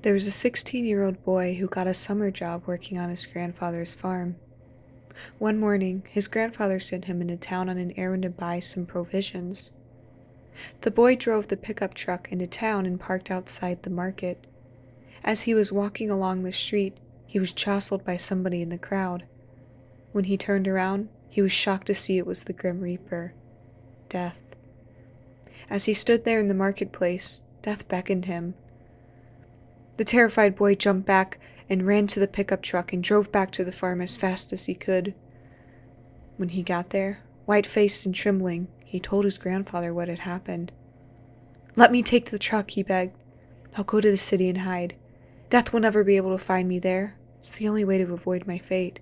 There was a 16-year-old boy who got a summer job working on his grandfather's farm. One morning, his grandfather sent him into town on an errand to buy some provisions. The boy drove the pickup truck into town and parked outside the market. As he was walking along the street, he was jostled by somebody in the crowd. When he turned around, he was shocked to see it was the Grim Reaper, Death. As he stood there in the marketplace, Death beckoned him. The terrified boy jumped back and ran to the pickup truck and drove back to the farm as fast as he could. When he got there, white-faced and trembling, he told his grandfather what had happened. "Let me take the truck," he begged. "I'll go to the city and hide. Death will never be able to find me there. It's the only way to avoid my fate."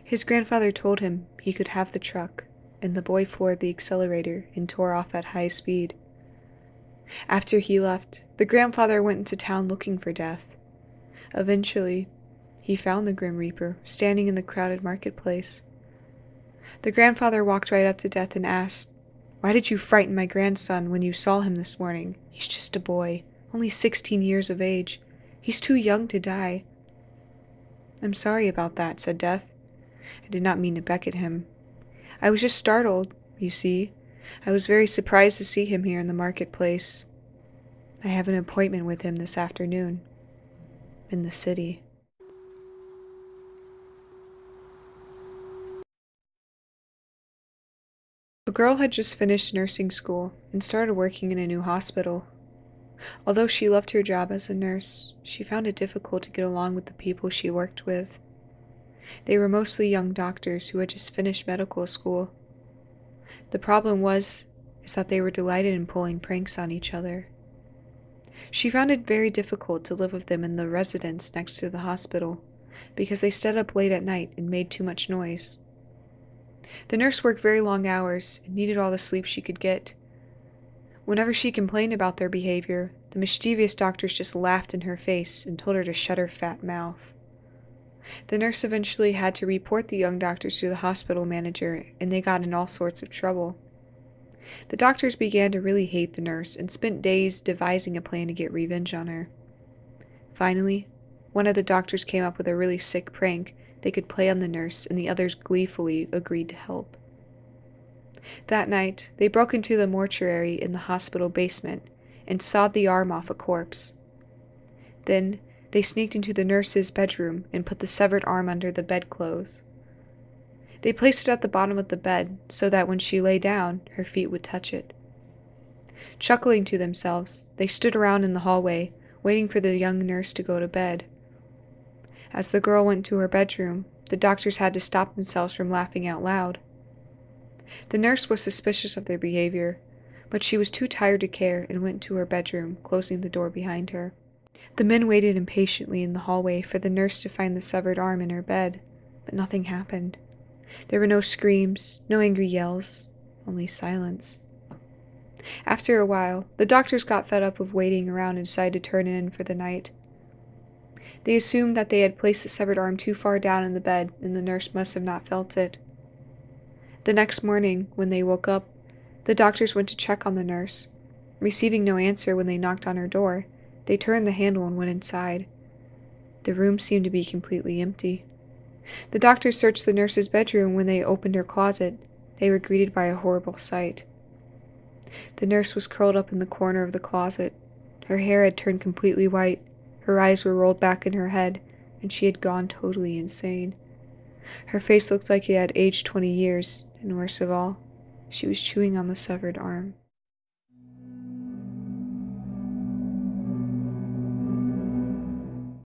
His grandfather told him he could have the truck, and the boy floored the accelerator and tore off at high speed. After he left, the grandfather went into town looking for Death. Eventually, he found the Grim Reaper standing in the crowded marketplace. The grandfather walked right up to Death and asked, "Why did you frighten my grandson when you saw him this morning? He's just a boy, only 16 years of age. He's too young to die." "I'm sorry about that," said Death. "I did not mean to beckon him. I was just startled, you see. I was very surprised to see him here in the marketplace. I have an appointment with him this afternoon, in the city." A girl had just finished nursing school and started working in a new hospital. Although she loved her job as a nurse, she found it difficult to get along with the people she worked with. They were mostly young doctors who had just finished medical school. The problem is that they were delighted in pulling pranks on each other. She found it very difficult to live with them in the residence next to the hospital, because they stayed up late at night and made too much noise. The nurse worked very long hours and needed all the sleep she could get. Whenever she complained about their behavior, the mischievous doctors just laughed in her face and told her to shut her fat mouth. The nurse eventually had to report the young doctors to the hospital manager, and they got in all sorts of trouble. The doctors began to really hate the nurse and spent days devising a plan to get revenge on her. Finally, one of the doctors came up with a really sick prank they could play on the nurse, and the others gleefully agreed to help. That night, they broke into the mortuary in the hospital basement and sawed the arm off a corpse. Then, they sneaked into the nurse's bedroom and put the severed arm under the bedclothes. They placed it at the bottom of the bed so that when she lay down, her feet would touch it. Chuckling to themselves, they stood around in the hallway, waiting for the young nurse to go to bed. As the girl went to her bedroom, the doctors had to stop themselves from laughing out loud. The nurse was suspicious of their behavior, but she was too tired to care and went to her bedroom, closing the door behind her. The men waited impatiently in the hallway for the nurse to find the severed arm in her bed, but nothing happened. There were no screams, no angry yells, only silence. After a while, the doctors got fed up of waiting around and decided to turn in for the night. They assumed that they had placed the severed arm too far down in the bed, and the nurse must have not felt it. The next morning, when they woke up, the doctors went to check on the nurse. Receiving no answer when they knocked on her door, they turned the handle and went inside. The room seemed to be completely empty. The doctors searched the nurse's bedroom. When they opened her closet, they were greeted by a horrible sight. The nurse was curled up in the corner of the closet. Her hair had turned completely white, her eyes were rolled back in her head, and she had gone totally insane. Her face looked like it had aged 20 years, and worst of all, she was chewing on the severed arm.